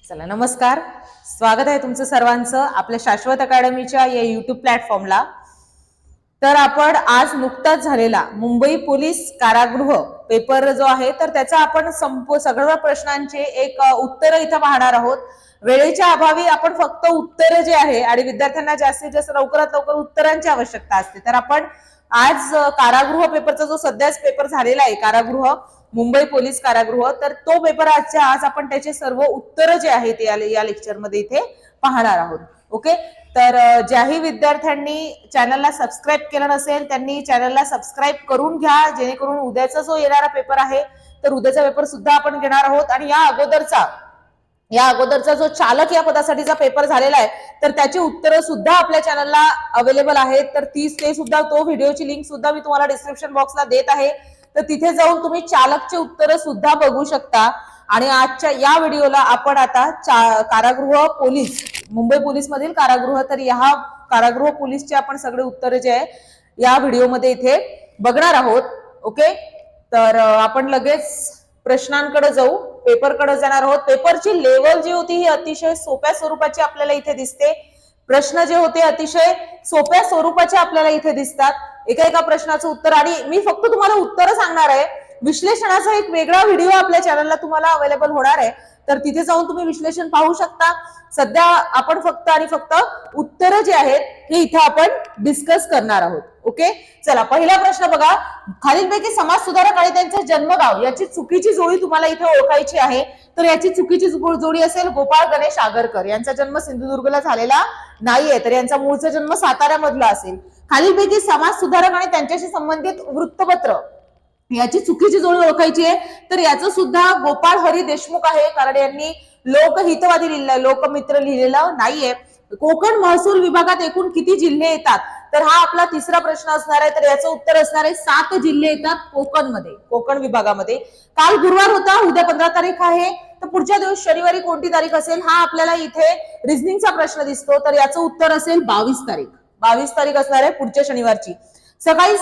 चला नमस्कार. स्वागत आहे तुमचं सर्वांचं आपल्या शाश्वत अकॅडमीच्या या YouTube प्लॅटफॉर्मला. तर आपण आज नुकताच झालेला मुंबई पोलीस कारागृह पेपर जो आहे तर त्याचा आपण सगळ्या प्रश्नांचे एक उत्तर इथं पाहणार आहोत. वेळेच्या अभावी आपण फक्त उत्तर जे आहे आणि विद्यार्थ्यांना जास्तीत जास्त लवकरात लवकर उत्तरांची आवश्यकता असते, तर आपण आज कारागृह पेपरचा जो सध्याच पेपर झालेला आहे कारागृह मुंबई पोलीस कारागृह, तर तो पेपर आज आपण त्याचे सर्व उत्तर जे आहेत या लेक्चरमध्ये इथे पाहणार आहोत. ओके, तर ज्याही विद्यार्थ्यांनी चॅनलला सबस्क्राईब केलं नसेल त्यांनी चॅनलला सबस्क्राईब करून घ्या, जेणेकरून उद्याचा जो येणारा पेपर आहे तर उद्याचा पेपर सुद्धा आपण घेणार आहोत. आणि या अगोदरचा जो चालक या पदासाठीचा पेपर झालेला आहे तर त्याची उत्तरं सुद्धा आपल्या चॅनलला अवेलेबल आहेत. तर ते सुद्धा तो व्हिडिओची लिंक सुद्धा मी तुम्हाला डिस्क्रिप्शन बॉक्सला देत आहे, तर तिथे जाऊन तुम्ही चालकचे उत्तर सुद्धा बघू शकता. आणि आजच्या या व्हिडिओला आपण आता कारागृह पोलीस मुंबई पोलीस मधील कारागृह, तर या कारागृह पोलीसचे आपण सगळे उत्तर जे आहे या व्हिडिओमध्ये इथे बघणार आहोत. ओके, तर आपण लगेच प्रश्नांकडे जाऊ, पेपरकडे जाणार आहोत. पेपरची लेवल जी होती ही अतिशय सोप्या स्वरूपाची आपल्याला इथे दिसते. प्रश्न जे होते अतिशय सोप्या स्वरूपाचे आपल्याला इथे दिसतात. एका प्रश्नाचं उत्तर, आणि मी फक्त तुम्हाला उत्तर सांगणार आहे. विश्लेषणाचा एक वेगळा व्हिडिओ आपल्या चॅनलला तुम्हाला अवेलेबल होणार आहे, तर तिथे जाऊन तुम्ही विश्लेषण पाहू शकता. सध्या आपण फक्त आणि फक्त उत्तर जे आहेत हे इथे आपण डिस्कस करणार आहोत. ओके, चला पहिला प्रश्न बघा. खालीलपैकी समाज सुधारक आणि त्यांचे जन्मगाव याची चुकीची जोडी तुम्हाला इथे ओळखायची आहे. तर याची चुकीची जोडी असेल गोपाळ गणेश आगरकर. यांचा जन्म सिंधुदुर्गला झालेला नाहीये, तर यांचा मूळचा जन्म साताऱ्यामधला असेल. खालीलपैकी समाज सुधारक आणि त्यांच्याशी संबंधित वृत्तपत्र याची चुकीची जोडी ओळखायची आहे. तर याचं सुद्धा गोपाळ हरी देशमुख आहे, कारण यांनी लोकहितवादी लिहिलेला, लोकमित्र लिहिलेला नाहीये. कोकण महसूल विभागात एकूण किती जिल्हे येतात? तर हा आपला तिसरा प्रश्न असणार आहे. तर याचं उत्तर असणार आहे 7 जिल्हे येतात कोकण विभागामध्ये. काल गुरुवार होता, उद्या 15 तारीख आहे, तर पुढच्या दिवस शनिवारी कोणती तारीख असेल हा आपल्याला इथे रिझनिंगचा प्रश्न दिसतो. तर याचं उत्तर असेल 22 तारीख असणार आहे पुढच्या शनिवारची. सकाळी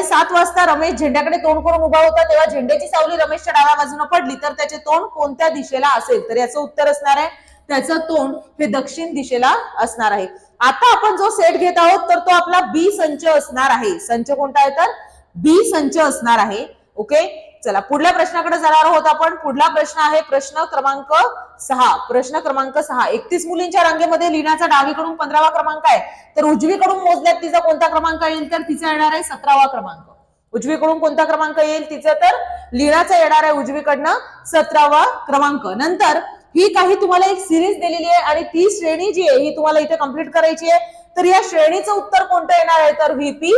7 वाजता रमेश झेंड्याकडे तोंड करून उभा होता, तेव्हा झेंड्याची सावली रमेशच्या डाव्या बाजूने पडली, तर त्याचे तोंड कोणत्या दिशेला असेल? तर याचं उत्तर असणार आहे त्याचं तोंड हे दक्षिण दिशेला असणार आहे. आता आपण जो सेट घेत आहोत तर तो आपला बी संच असणार आहे. संच कोणता आहे? तर बी संच असणार आहे. ओके, चला पुढल्या प्रश्नाकडे जाणार आहोत आपण. पुढला प्रश्न आहे प्रश्न क्रमांक 6. 31 मुलींच्या रांगेमध्ये लीनाचा डावीकडून 15वा क्रमांक आहे, तर उजवीकडून मोजल्यात तिचा कोणता क्रमांक येईल? तर तिचा येणार आहे 17वा क्रमांक. उजवीकडून कोणता क्रमांक येईल तिचा? तर लीनाचा येणार आहे उजवीकडनं 17वा क्रमांक. नंतर ही काही तुम्हाला एक सिरीज दिलेली आहे आणि ती श्रेणी जी आहे ही तुम्हाला इथे कंप्लीट करायची आहे. तर या श्रेणीचं उत्तर कोणतं येणार आहे? तर VP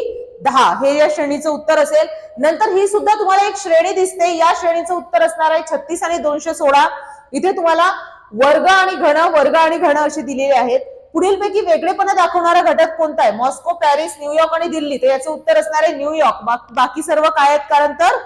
10 हे या श्रेणीचं उत्तर असेल. नंतर ही सुद्धा तुम्हाला एक श्रेणी दिसते, या श्रेणीचं उत्तर असणार आहे 36 आणि 216. इथे तुम्हाला वर्ग आणि घन असे दिलेले आहेत. पुढीलपैकी वेगळेपणा दाखवणारा घटक कोणता आहे? मॉस्को, पॅरिस, न्यूयॉर्क आणि दिल्ली. तर याचं उत्तर असणार आहे न्यूयॉर्क. बाकी सर्व काय आहेत? कारण तर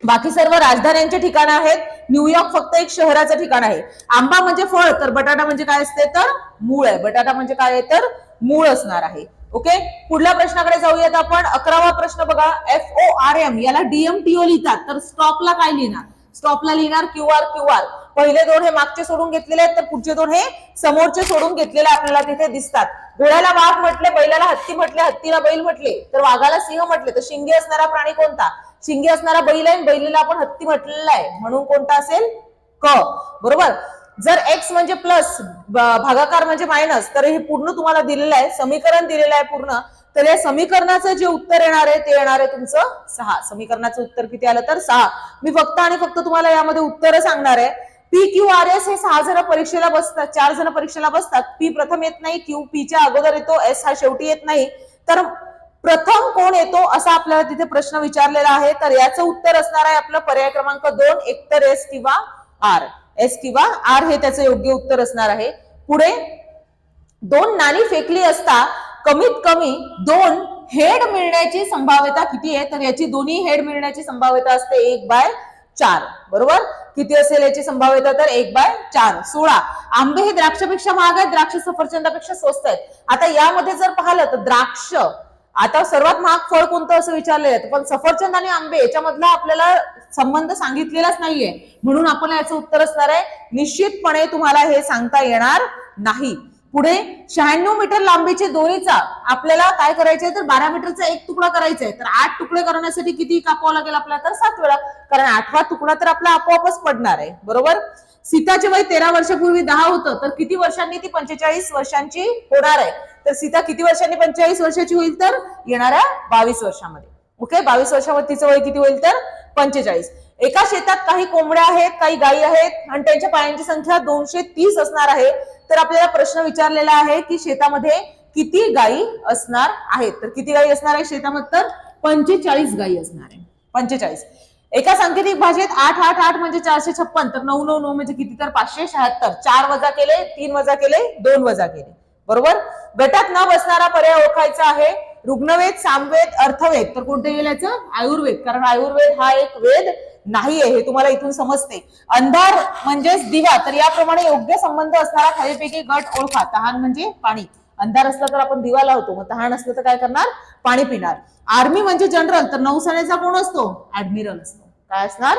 बाकी सर्व राजधान्यांचे ठिकाण आहेत, न्यूयॉर्क फक्त एक शहराचं ठिकाण आहे. आंबा म्हणजे फळ, तर बटाटा म्हणजे काय असते? तर मूळ आहे. बटाटा म्हणजे काय आहे? तर मूळ असणार आहे. ओके, पुढल्या प्रश्नाकडे जाऊयात आपण. 11वा प्रश्न बघा. FORM याला DMTO लिहितात, तर स्टॉपला काय लिहिणार? स्टॉपला लिहिणार QR. पहिले दोन हे मागचे सोडून घेतलेले आहेत, तर पुढचे दोन हे समोरचे सोडून घेतलेले आपल्याला तिथे दिसतात. घोड्याला वाघ म्हटले, बैलाला हत्ती म्हटले, हत्तीला बैल म्हटले, तर वाघाला सिंह म्हटले. तर शिंगे असणारा प्राणी कोणता? शिंगे असणारा बैल आहे, बैलीला आपण हत्ती म्हटलेला आहे, म्हणून कोणता असेल? क. बरोबर. जर x म्हणजे प्लस, भागाकार म्हणजे मायनस, तर हे पूर्ण तुम्हाला दिलेलं आहे, समीकरण दिलेलं आहे पूर्ण. तर या समीकरणाचं जे उत्तर येणार आहे ते येणार आहे तुमचं 6. समीकरणाचं उत्तर किती आलं? तर 6. मी फक्त आणि फक्त तुम्हाला यामध्ये उत्तर सांगणार आहे. PQRS हे 6 जण परीक्षेला बसतात, 4 जण परीक्षेला बसतात. P प्रथम येत नाही, Q P च्या अगोदर येतो, S हा शेवटी येत नाही. तर प्रथम कोण येतो असा आपल्याला तिथे प्रश्न विचारलेला आहे. तर याचं उत्तर असणार आहे आपलं पर्याय क्रमांक 2, एकतर S किंवा R हे त्याचं योग्य उत्तर असणार आहे. पुढे 2 नाणी फेकली असता कमीत कमी 2 हेड मिळण्याची संभाव्यता किती आहे? तर याची दोन्ही हेड मिळण्याची संभाव्यता असते 1/4. बरोबर. किती असेल याची संभाव्यता? तर 1/4. 16. आंबे हे द्राक्षापेक्षा महाग आहेत, द्राक्ष सफरचंदापेक्षा स्वस्त आहेत. आता यामध्ये जर पाहिलं तर आता सर्वात महाग फळ कोणतं असं विचारलेलं आहे, पण सफरचंद आणि आंबे याच्यामधला आपल्याला संबंध सांगितलेलाच नाहीये, म्हणून आपण याचं उत्तर असणार आहे निश्चितपणे तुम्हाला हे सांगता येणार नाही. पुढे 96 मीटर लांबीचे दोरीचा आपल्याला काय करायचंय तर 12 मीटरचा एक तुकडा करायचा आहे, तर 8 तुकडे करण्यासाठी किती कापावं लागेल आपल्याला तर 7 वेळा, कारण 8वा तुकडा तर आपला आपोआपच पडणार आहे. बरोबर. सीताचे वय 13 वर्षापूर्वी 10 होतं, तर किती वर्षांनी ती 45 वर्षांची होणार आहे, तर सीता किती वर्षांनी 45 वर्षाची होईल तर येणाऱ्या 22 वर्षामध्ये. ओके, 22 वर्षामध्ये तिचं वय किती होईल तर 45. एका शेतात काही कोंबड्या आहेत, काही गायी आहेत आणि त्यांच्या पायांची संख्या 230 असणार आहे, तर आपल्याला प्रश्न विचारलेला आहे की शेतामध्ये किती गायी असणार आहेत, तर किती गायी असणार आहे शेतामध्ये तर 45 गायी असणार आहे. 45. एका सांकेतिक भाषेत 8 8 8 म्हणजे 456, तर 9 9 9 म्हणजे किती तर 576. 4 वजा केले, 3 वजा केले, 2 वजा केले. बरोबर. गटात न बसणारा पर्याय ओळखायचा आहे. रुग्णवेद, सामवेद, अर्थवेद, तर कोणते येईल याचं आयुर्वेद, कारण आयुर्वेद हा एक वेद नाहीये, हे तुम्हाला इथून समजते. अंधार म्हणजेच दिवा, तर याप्रमाणे योग्य संबंध असणारा खालीलपैकी गट ओळखा. तहान म्हणजे पाणी, अंधार असला तर आपण दिवा लावतो, मग तहान असलं तर काय करणार पाणी पिणार. आर्मी म्हणजे जनरल, तर नौसेनेचा कोण असतो ऍडमिरल असतो. काय असणार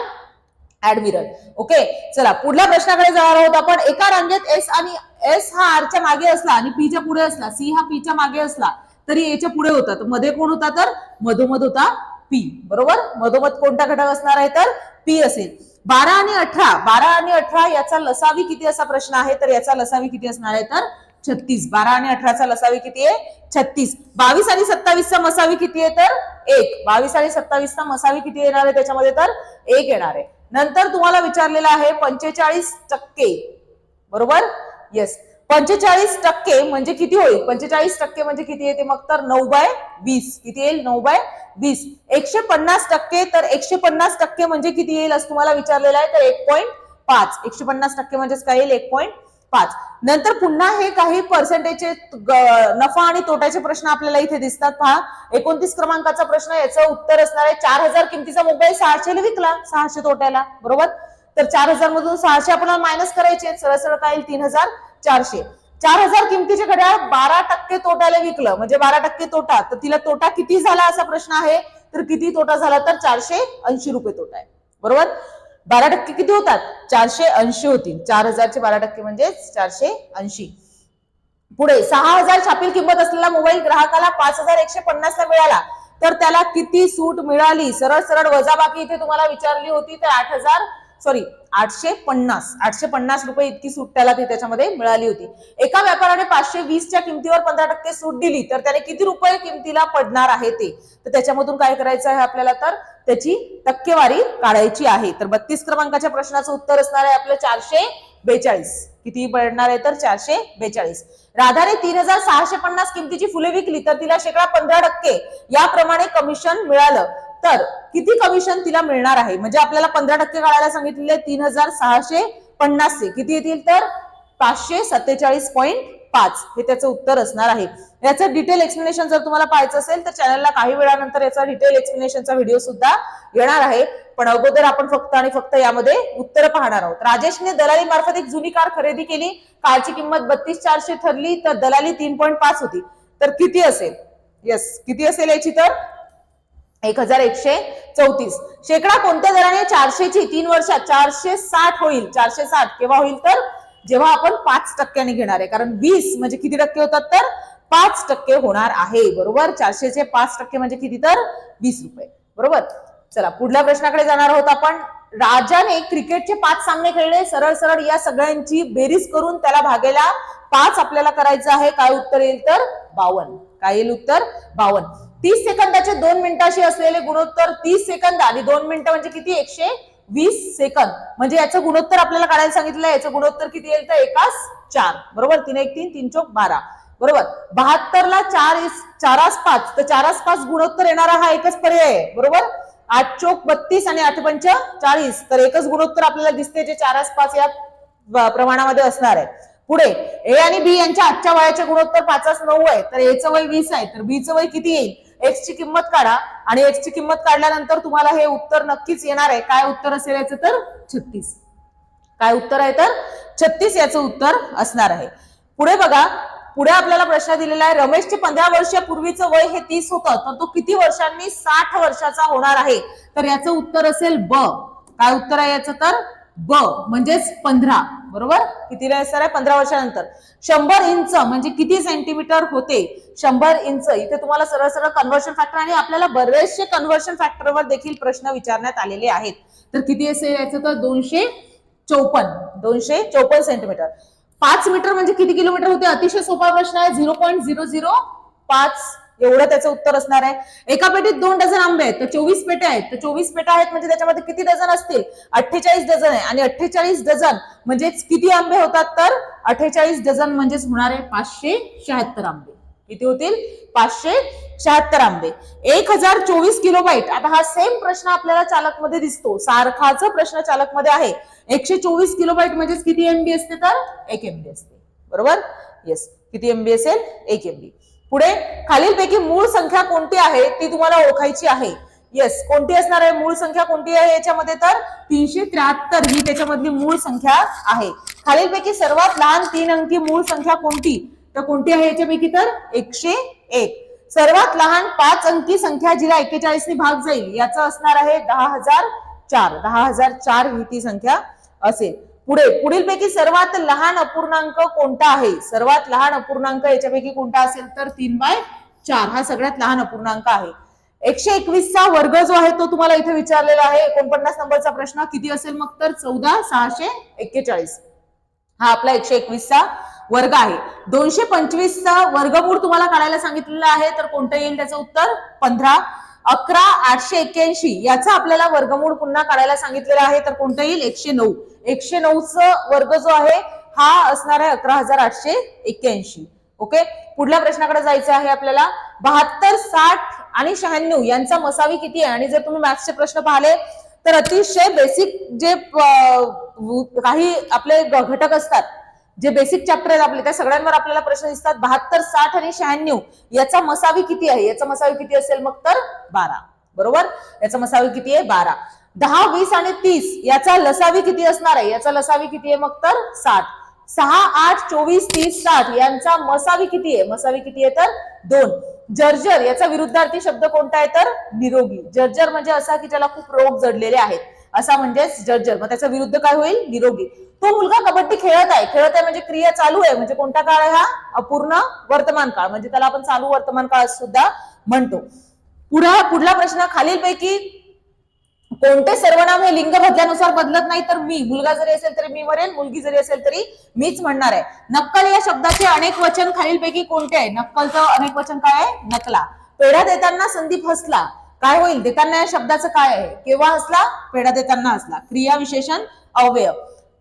ऍडमिरल. ओके, चला पुढल्या प्रश्नाकडे जाणार आहोत आपण. एका रांगेत एस आणि एस हा आरच्या मागे असला आणि पीच्या पुढे असला, सी हा पीच्या मागे असला तरी एच्या पुढे होता, तर मध्ये कोण होता तर मधोमध होता पी. बरोबर. मधोमध कोणता घटक असणार आहे तर पी असेल. 12 आणि 18 याचा लसावी किती असा प्रश्न आहे, तर याचा लसावी किती असणार आहे तर 36. 12 आणि 18चा लसावी किती आहे 36. 22 आणि 27चा मसावी किती आहे तर 1. 22 आणि 27चा मसावी किती येणार आहे त्याच्यामध्ये तर 1 येणार आहे. नंतर तुम्हाला विचारलेला आहे 45%. बरोबर. येस, 45% म्हणजे किती होईल, 45% म्हणजे किती येते मग तर 9/20. किती येईल 9/20. 150%, तर 150% म्हणजे किती येईल असं तुम्हाला विचारलेलं आहे तर 1.5. 150% म्हणजेच काय येईल 1.5. नंतर पुन्हा हे काही पर्सेंटेजचे नफा आणि तोट्याचे प्रश्न आपल्याला इथे दिसतात. पहा 29 क्रमांकाचा प्रश्न, याचं उत्तर असणार आहे 4000 किमतीचा मोबाईल 600 विकला, 600 तोट्याला. बरोबर. तर 4000 मधून 600 आपल्याला मायनस करायचे, सरळ सरळ काय येईल 3400. 4000 किमतीचे घड्याळ 12% तोट्याला विकलं, म्हणजे 12% तोटा, तर तिला तोटा किती झाला असा प्रश्न आहे, तर किती तोटा झाला तर 480 रुपये तोटा आहे. बरोबर. 12% किती होतात 480 होतील. 4000 चे 12% म्हणजे 480. पुढे 6000 छापील किंमत असलेला मोबाईल ग्राहकाला 5150 ला मिळाला, तर त्याला किती सूट मिळाली. सरळ सरळ वजाबाकी इथे तुम्हाला विचारली होती, तर 850 रुपये इतकी सूट त्याला त्याच्यामध्ये मिळाली होती. एका व्यापाराने 520च्या किमतीवर 15% सूट दिली, तर त्याने किती रुपये किमतीला पडणार आहे ते, तर त्याच्यामधून काय करायचं आहे आपल्याला तर त्याची टक्केवारी काढायची आहे. तर 32 क्रमांकाच्या प्रश्नाचं उत्तर असणार आहे आपलं 442. किती पडणार आहे तर 442. राधाने 3650 किमतीची फुले विकली, तर तिला 15% याप्रमाणे कमिशन मिळालं, तर किती कमिशन तिला मिळणार आहे, म्हणजे आपल्याला 15% काढायला सांगितलेले 3650 चे किती येतील तर 547.5. हे त्याचं उत्तर असणार आहे. याचं डिटेल एक्सप्लेनेशन जर तुम्हाला पाहायचं असेल तर चॅनलला काही वेळानंतर याचा डिटेल एक्सप्लेनेशनचा व्हिडिओ सुद्धा येणार आहे, पण अगोदर आपण फक्त आणि फक्त यामध्ये उत्तर पाहणार आहोत. राजेशने दलाली मार्फत एक जुनी कार खरेदी केली, कारची किंमत 32,400 ठरली, तर दलाली 3.5 होती, तर किती असेल. येस, किती असेल याची तर 1134. शेकडा कोणत्या दराने 400 ची 3 वर्षात 460 होईल. 460 केव्हा होईल तर जेव्हा आपण 5% घेणार आहे, कारण 20 म्हणजे किती टक्के होतात तर 5% होणार आहे. बरोबर. 400 चे 5% म्हणजे किती तर 20 रुपये. बरोबर. चला पुढल्या प्रश्नाकडे जाणार आहोत आपण. राजाने क्रिकेटचे 5 सामने खेळले, सरळ सरळ या सगळ्यांची बेरीज करून त्याला भागेला 5 आपल्याला करायचं आहे. काय उत्तर येईल तर 52. काय येईल उत्तर 52. 30 सेकंदाचे 2 मिनिटाशी असलेले गुणोत्तर 30 सेकंद आणि 2 मिनिटं म्हणजे किती 120 सेकंद, म्हणजे याचं गुणोत्तर आपल्याला काढायला सांगितलं. याचं गुणोत्तर किती येईल तर 1:4. बरोबर. 3 1 3 3 चौक 12. बरोबर. 72 ला 4:5, तर 4:5 गुणोत्तर येणारा हा एकच पर्याय आहे. बरोबर. 8 चौक 32 आणि 8 पंच 40, तर एकच गुणोत्तर आपल्याला दिसते जे 4:5 या प्रमाणामध्ये असणार आहे. पुढे ए आणि बी यांच्या आजच्या वयाचे गुणोत्तर 5:9 आहे, तर एचं वय 20 आहे, तर बीचं वय किती येईल. एक्स ची किंमत काढा आणि एक्स ची किंमत काढल्यानंतर तुम्हाला हे उत्तर नक्कीच येणार आहे. काय उत्तर असेल याचं तर 36. काय उत्तर आहे तर 36 याचं उत्तर असणार आहे. पुढे बघा पुढे आपल्याला प्रश्न दिलेला आहे, रमेशचे 15 वर्षापूर्वीचं वय हे 30 होतं, तर तो किती वर्षांनी 60 वर्षाचा होणार आहे? तर याचं उत्तर असेल ब. काय उत्तर आहे याचं? तर ब म्हणजेच 15. बरोबर, कितीला असणार आहे? 15 वर्षानंतर. 100 इंच म्हणजे किती सेंटीमीटर होते? 100 इंच. इथे तुम्हाला सरळ सरळ कन्व्हर्शन फॅक्टर आणि आपल्याला बरेचसे कन्व्हर्शन फॅक्टरवर देखील प्रश्न विचारण्यात आलेले आहेत. तर किती असेल याचं? तर 254 सेंटीमीटर. 5 मीटर म्हणजे किती किलोमीटर होते? अतिशय सोपा प्रश्न आहे. 0.005 एवढं त्याचं उत्तर असणार आहे. एका पेटीत 2 डझन आंबे आहेत, तर 24 पेट्या आहेत. तर 24 पेट्या आहेत म्हणजे त्याच्यामध्ये किती डझन असतील? 48 डझन आहे. आणि 48 डझन म्हणजेच किती आंबे होतात? तर 48 डझन म्हणजेच होणार आहे 576 आंबे. किती होतील? 576 आंबे. 1024 किलोबाईट. आता हा सेम प्रश्न आपल्याला चालक मध्ये दिसतो, सारखाच प्रश्न चालक मध्ये आहे. 124 किलोबाईट म्हणजेच किती एमबी असते? तर 1 एमबी असते. बरोबर, येस. किती एमबी असेल? 1 एमबी. पुढे, खालीलपैकी मूळ संख्या कोणती आहे ती तुम्हाला ओळखायची आहे. येस, कोणती असणार आहे मूळ संख्या? कोणती आहे याच्यामध्ये? तर 373 ही त्याच्यामधली मूळ संख्या आहे. खालीलपैकी सर्वात लहान 3 अंकी मूळ संख्या कोणती? तर कोणती आहे याच्यापैकी? तर 101. सर्वात लहान 5 अंकी संख्या जिला 41 ने भाग जाईल याचं असणार आहे 10,004. 10,004 ही ती संख्या असेल. पुढे, पुढीलपैकी सर्वात लहान अपूर्णांक कोणता आहे? सर्वात लहान अपूर्णांक याच्यापैकी कोणता असेल? तर 3/4 हा सगळ्यात लहान अपूर्णांक आहे. 121 चा वर्ग जो आहे तो तुम्हाला इथे विचारलेला आहे. 49 नंबरचा प्रश्न किती असेल मग? तर 14,641 हा आपला 121 चा वर्ग आहे. 225 चा वर्गमूळ तुम्हाला काढायला सांगितलेला आहे, तर कोणतं येईल त्याचं उत्तर? 15. 11,881 याचा आपल्याला वर्गमूळ पुन्हा काढायला सांगितलेला आहे, तर कोणतं येईल? 109. 109 चा वर्ग जो आहे हा असणार आहे 11,881. ओके, पुढल्या प्रश्नाकडे जायचं आहे आपल्याला. 72, 60 आणि 96 यांचा मसावी किती आहे? आणि जर तुम्ही मॅथ्सचे प्रश्न पाहिले तर अतिशय बेसिक जे काही आपले घटक असतात, जे बेसिक चॅप्टर आहेत आपले, त्या सगळ्यांवर आपल्याला प्रश्न दिसतात. 72, 60 आणि 96 याचा मसावी किती आहे? याचा मसावी किती असेल मग? तर 12. बरोबर, याचा मसावी किती आहे? 12. 10, 20 आणि 30 याचा लसावी किती असणार आहे? याचा लसावी किती आहे मग? तर 60. 6, 8, 24, 30, 60 यांचा मसावी किती आहे? मसावी किती आहे? तर 2. जर्जर याचा विरुद्धार्थी शब्द कोणता आहे? तर निरोगी. जर्जर म्हणजे असा की ज्याला खूप रोग जडलेले आहेत, असा म्हणजेच जर्जर. मग त्याचा विरुद्ध काय होईल? निरोगी. तो मुलगा कबड्डी खेळत आहे. खेळत आहे म्हणजे क्रिया चालू आहे, म्हणजे कोणता काळ आहे हा? अपूर्ण वर्तमान काळ, म्हणजे त्याला आपण चालू वर्तमान काळ सुद्धा म्हणतो. पुढला प्रश्न, खालीलपैकी कोणते सर्वनाम हे लिंग बदल्यानुसार बदलत नाही? तर मी. मुलगा जरी असेल तरी मी म्हणेन, मुलगी जरी असेल तरी मीच म्हणणार आहे. नक्कल या शब्दाचे अनेक वचन खालीलपैकी कोणते आहे? नक्कलचं अनेक वचन काय आहे? नकला. पेढा देताना संदीप हसला. काय होईल? देताना या शब्दाचं काय आहे? केव्हा हसला? पेढा देताना हसला. क्रिया विशेषण अव्यय.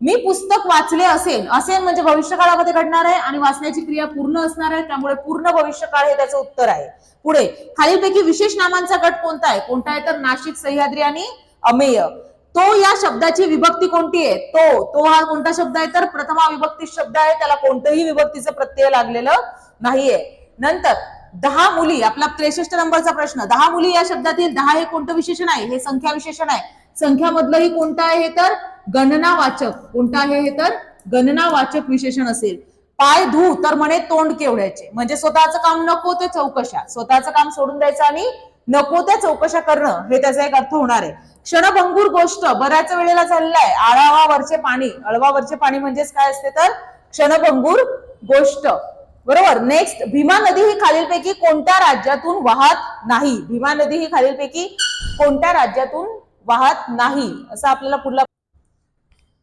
मी पुस्तक वाचले असेल. असेल म्हणजे भविष्यकाळामध्ये घडणार आहे आणि वाचण्याची क्रिया पूर्ण असणार आहे, त्यामुळे पूर्ण भविष्यकाळ हे त्याचं उत्तर आहे. पुढे, खालीलपैकी विशेष नामांचा गट कोणता आहे? कोणता आहे? तर नाशिक, सह्याद्री आणि अमेय. तो या शब्दाची विभक्ती कोणती आहे? तो हा कोणता शब्द आहे? तर प्रथमा विभक्ती शब्द आहे. त्याला कोणतंही विभक्तीचं प्रत्यय लागलेलं नाहीये. नंतर 10 मुली, आपला 63 नंबरचा प्रश्न. 10 मुली या शब्दातील 10 हे कोणतं विशेषण आहे? हे संख्या विशेषण आहे. संख्यामधलंही कोणतं आहे? तर गणनावाचक. कोणतं आहे हे? तर गणनावाचक विशेषण असेल. पाय धू तर म्हणे तोंड केवढ्याचे, म्हणजे स्वतःचं काम नको ते चौकशा, स्वतःचं काम सोडून द्यायचं आणि नको त्या चौकशा करणं, हे त्याचा एक अर्थ होणार आहे. क्षणभंगूर गोष्ट, बऱ्याच वेळेला चाललेला आहे. आळवावरचे पाणी. आळवावरचे पाणी म्हणजेच काय असते? तर क्षणभंगूर गोष्ट. बरोबर. नेक्स्ट, भीमा नदी ही खालीलपैकी कोणत्या राज्यातून वाहत नाही? भीमा नदी ही खालीलपैकी कोणत्या राज्यातून वाहत नाही? असं आपल्याला पुढला.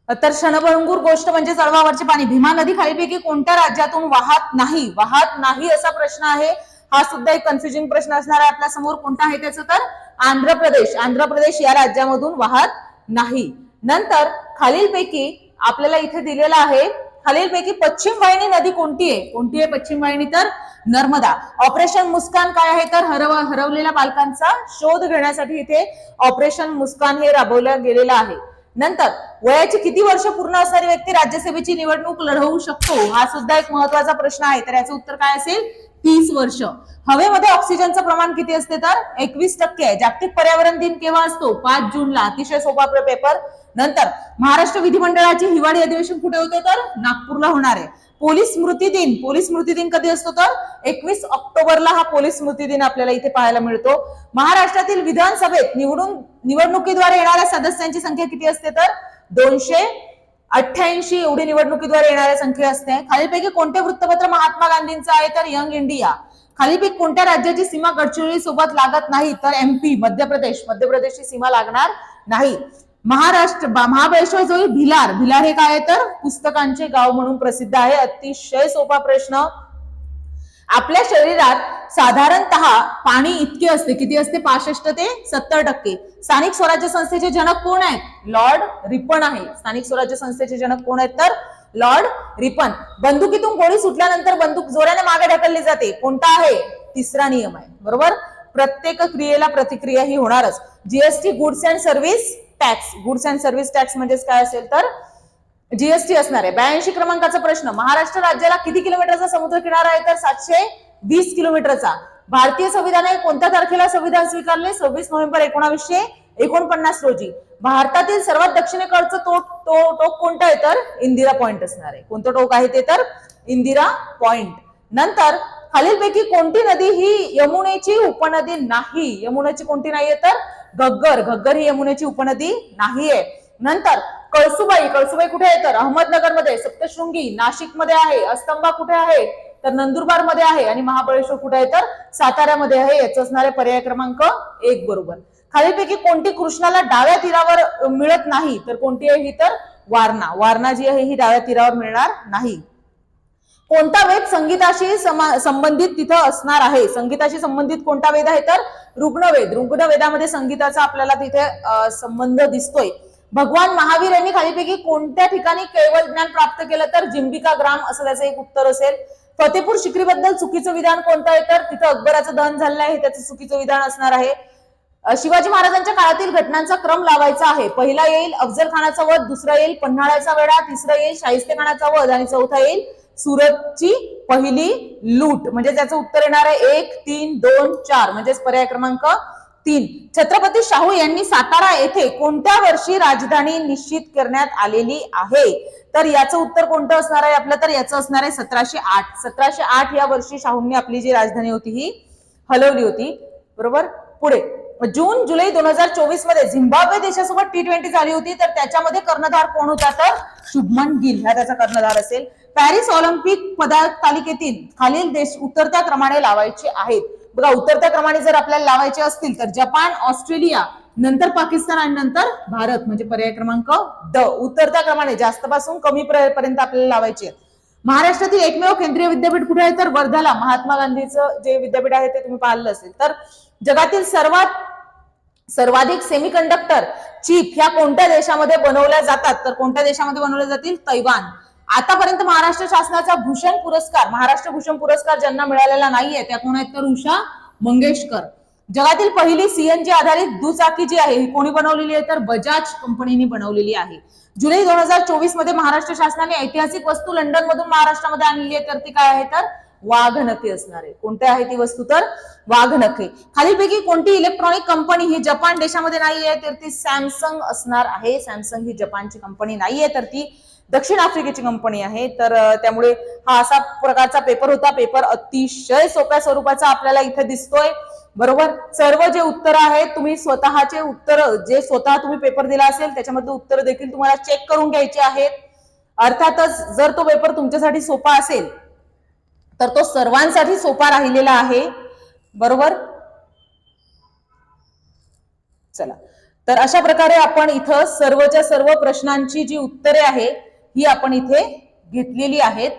तर क्षणभंगूर गोष्ट म्हणजे आळवावरचे पाणी. भीमा नदी खालीलपैकी कोणत्या राज्यातून वाहत नाही? वाहत नाही असा प्रश्न आहे. हा सुद्धा एक कन्फ्युजिंग प्रश्न असणार आहे आपल्या समोर. कोणता आहे त्याचं? तर आंध्र प्रदेश. आंध्र प्रदेश या राज्यामधून वाहत नाही. नंतर खालीलपैकी आपल्याला इथे दिलेला आहे, खालीलपैकी पश्चिम वाहिनी नदी कोणती आहे? कोणती आहे पश्चिम वाहिनी? तर नर्मदा. ऑपरेशन मुस्कान काय आहे? तर हरवलेल्या बालकांचा शोध घेण्यासाठी इथे ऑपरेशन मुस्कान हे राबवलं गेलेलं आहे. नंतर, वयाची किती वर्ष पूर्ण असणारी व्यक्ती राज्यसभेची निवडणूक लढवू शकतो? हा सुद्धा एक महत्वाचा प्रश्न आहे. तर याचं उत्तर काय असेल? 30 वर्ष. हवेमध्ये ऑक्सिजनचं प्रमाण किती असते? तर 21% आहे. जागतिक पर्यावरण दिन केव्हा असतो? 5 जूनला. अतिशय सोपा पेपर. नंतर, महाराष्ट्र विधिमंडळाचे हिवाळी अधिवेशन कुठे होते? तर नागपूरला होणार आहे. पोलीस स्मृती दिन कधी असतो तर 21 ऑक्टोबरला हा पोलीस स्मृती दिन आपल्याला इथे पाहायला मिळतो. महाराष्ट्रातील विधानसभेत निवडणुकीद्वारे येणाऱ्या सदस्यांची संख्या किती असते तर 288 एवढी निवडणुकीद्वारे येणाऱ्या संख्या असते. खालीलपैकी कोणते वृत्तपत्र महात्मा गांधींचं आहे तर यंग इंडिया. खालीलपैकी कोणत्या राज्याची सीमा गडचिरोली सोबत लागत नाही तर MP मध्यप्रदेशची सीमा लागणार नाही. महाबळेश्वर जो भिलार हे काय आहे तर पुस्तकांचे गाव म्हणून प्रसिद्ध आहे. अतिशय सोपा प्रश्न. आपल्या शरीरात साधारणतः पाणी इतके असते, किती असते 65 ते 70%. स्थानिक स्वराज्य संस्थेचे जनक कोण आहेत? लॉर्ड रिपन आहे. स्थानिक स्वराज्य संस्थेचे जनक कोण आहेत तर लॉर्ड रिपन. बंदुकीतून गोळी सुटल्यानंतर बंदूक जोराने मागे ढकलली जाते, कोणता आहे? तिसरा नियम आहे. बरोबर. प्रत्येक क्रियेला प्रतिक्रिया ही होणारच. GST goods and service tax म्हणजेच काय असेल तर GST असणार आहे. 82 क्रमांकाचा प्रश्न. महाराष्ट्र राज्याला किती किलोमीटरचा समुद्र किनारा आहे तर 720 किलोमीटरचा. भारतीय संविधानाने कोणत्या तारखेला संविधान स्वीकारले? 26 नोव्हेंबर 1949 रोजी. भारतातील सर्वात दक्षिणेकडचं टोक कोणतं आहे तर इंदिरा पॉइंट असणार आहे. कोणतं टोक आहे ते तर इंदिरा पॉइंट. नंतर खालीलपैकी कोणती नदी ही यमुनेची उपनदी नाही? यमुनेची कोणती नाहीये तर घग्गर ही यमुनेची उपनदी नाहीये. नंतर कळसुबाई कुठे आहे तर अहमदनगर मध्ये. सप्तशृंगी नाशिक मध्ये आहे. अस्तंबा कुठे आहे तर नंदुरबार मध्ये आहे. आणि महाबळेश्वर कुठे आहे तर साताऱ्यामध्ये आहे. याचं असणारे पर्याय क्रमांक 1 बरोबर. खालीलपैकी कोणती कृष्णाला डाव्या तीरावर मिळत नाही तर कोणती आहे ही तर वारणा जी आहे ही डाव्या तीरावर मिळणार नाही. कोणता वेद संगीताशी संबंधित तिथं असणार आहे? संगीताशी संबंधित कोणता वेद आहे तर ऋग्वेदामध्ये संगीताचा आपल्याला तिथे संबंध दिसतोय. भगवान महावीर यांनी खालीपैकी कोणत्या ठिकाणी केवळ ज्ञान प्राप्त केलं तर जिंबिका ग्राम असं त्याचं एक उत्तर असेल. फतेपूर शिक्रीबद्दल चुकीचं विधान कोणतं आहे तर तिथं अकबराचं दहन झालेलं आहे, त्याचं चुकीचं विधान असणार आहे. शिवाजी महाराजांच्या काळातील घटनांचा क्रम लावायचा आहे. पहिला येईल अफजल खानाचा वध, दुसरा येईल पन्हाळ्याचा वेढा, तिसरा येईल शाहिस्ते खानाचा वध आणि चौथा येईल सुरतची पहिली लूट. म्हणजे त्याचं उत्तर येणार आहे 1, 3, 2, 4 म्हणजेच पर्याय क्रमांक 3. छत्रपती शाहू यांनी सातारा येथे कोणत्या वर्षी राजधानी निश्चित करण्यात आलेली आहे तर याचं उत्तर कोणतं असणार आहे आपलं तर याचं असणार आहे 1708. 1708 या वर्षी शाहूंनी आपली जी राजधानी होती ही हलवली होती. बरोबर. पुढे जून जुलै 2024 मध्ये झिम्बाब्वे देशासोबत T20 झाली होती तर त्याच्यामध्ये कर्णधार कोण होता तर शुभमन गिल हा त्याचा कर्णधार असेल. पॅरिस ऑलिम्पिक पदक तालिकेतील खालील देश उतरत्या क्रमाने लावायचे आहेत. बघा उतरत्या क्रमाने जर आपल्याला लावायचे असतील तर जपान, ऑस्ट्रेलिया, नंतर पाकिस्तान आणि नंतर भारत म्हणजे पर्याय क्रमांक ड. उतरत्या क्रमाने जास्त पासून कमी पर्यंत आपल्याला लावायचे आहेत. महाराष्ट्रातील एकमेव केंद्रीय विद्यापीठ कुठे आहे तर वर्ध्याला. महात्मा गांधीचं जे विद्यापीठ आहे ते तुम्ही पाहिलं असेल. तर जगातील सर्वाधिक सेमीकंडक्टर चिप ह्या कोणत्या देशामध्ये बनवल्या जातात तर कोणत्या देशामध्ये बनवल्या जातील? तैवान. आतापर्यंत महाराष्ट्र शासनाचा महाराष्ट्र भूषण पुरस्कार ज्यांना मिळालेला नाहीये त्या कोण आहेत तर उषा मंगेशकर. जगातील पहिली CNG आधारित दुचाकी जी आहे ही कोणी बनवलेली आहे तर बजाज कंपनीने बनवलेली आहे. जुलै 2024 मध्ये महाराष्ट्र शासनाने ऐतिहासिक वस्तू लंडन मधून महाराष्ट्रामध्ये आणलेली आहे तर ती काय आहे तर वाघनखे असणार आहे. कोणती आहे ती वस्तू तर वाघनखे. खालीलपैकी कोणती इलेक्ट्रॉनिक कंपनी ही जपान देशामध्ये नाही आहे तर ती सॅमसंग असणार आहे. सॅमसंग ही जपानची कंपनी नाहीये तर ती दक्षिण आफ्रिकेची कंपनी आहे. तर त्यामुळे हा असा प्रकारचा पेपर होता. पेपर अतिशय सोप्या स्वरूपाचा आपल्याला इथे दिसतोय. बरोबर. सर्व जे उत्तर आहेत तुम्ही स्वतःचे उत्तर जे स्वतः तुम्ही पेपर दिला असेल त्याच्यामध्ये उत्तर देखील तुम्हाला चेक करून घ्यायचे आहेत. अर्थातच जर तो पेपर तुमच्यासाठी सोपा असेल तर तो सर्वांसाठी सोपा राहिलेला आहे. बरोबर. चला तर अशा प्रकारे आपण इथं सर्वच्या सर्व प्रश्नांची जी उत्तरे आहे ही आपण इथे घेतलेली आहेत.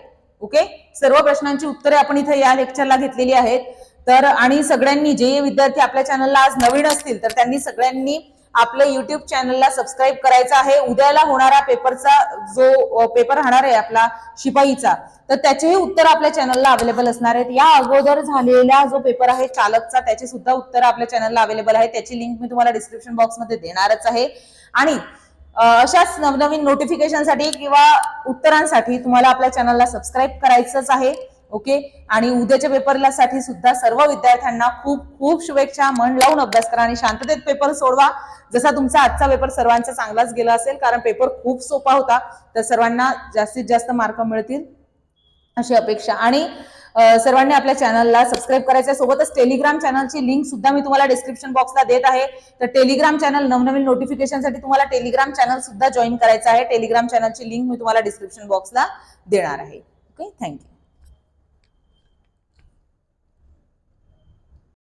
ओके. सर्व प्रश्नांची उत्तरे आपण इथे या लेक्चरला घेतलेली आहेत. तर आणि सगळ्यांनी जे विद्यार्थी आपल्या चॅनलला आज नवीन असतील तर त्यांनी सगळ्यांनी आपल्या युट्यूब चॅनलला सबस्क्राईब करायचं आहे. उद्याला होणारा पेपरचा जो पेपर राहणार आहे आपला शिपाईचा तर त्याचेही उत्तर आपल्या चॅनलला अवेलेबल असणार आहेत. या अगोदर झालेला जो पेपर आहे चालकचा त्याचे सुद्धा उत्तर आपल्या चॅनलला अवेलेबल आहे. त्याची लिंक मी तुम्हाला डिस्क्रिप्शन बॉक्समध्ये देणारच आहे. आणि अशाच नवनवीन नोटिफिकेशनसाठी किंवा उत्तरांसाठी तुम्हाला आपल्या चॅनलला सबस्क्राईब करायचंच आहे. ओके. आणि उद्याच्या पेपरला साठी सुद्धा सर्व विद्यार्थ्यांना खूप खूप शुभेच्छा. मन लावून अभ्यास करा आणि शांततेत पेपर सोडवा. जसा तुमचा आजचा पेपर सर्वांचा चांगलाच गेला असेल कारण पेपर खूप सोपा होता तर सर्वांना जास्तीत जास्त मार्क मिळतील अशी अपेक्षा. आणि सर्वांनी आपल्या चॅनलला सबस्क्राईब करायचं. सोबतच टेलिग्राम चॅनलची लिंक सुद्धा मी तुम्हाला डिस्क्रिप्शन बॉक्सला देत आहे. तर टेलिग्राम चॅनल नवनवीन नोटिफिकेशनसाठी तुम्हाला टेलिग्राम चॅनल सुद्धा जॉईन करायचं आहे. टेलिग्राम चॅनलची लिंक मी तुम्हाला डिस्क्रिप्शन बॉक्सला देणार आहे. Okay, thank you.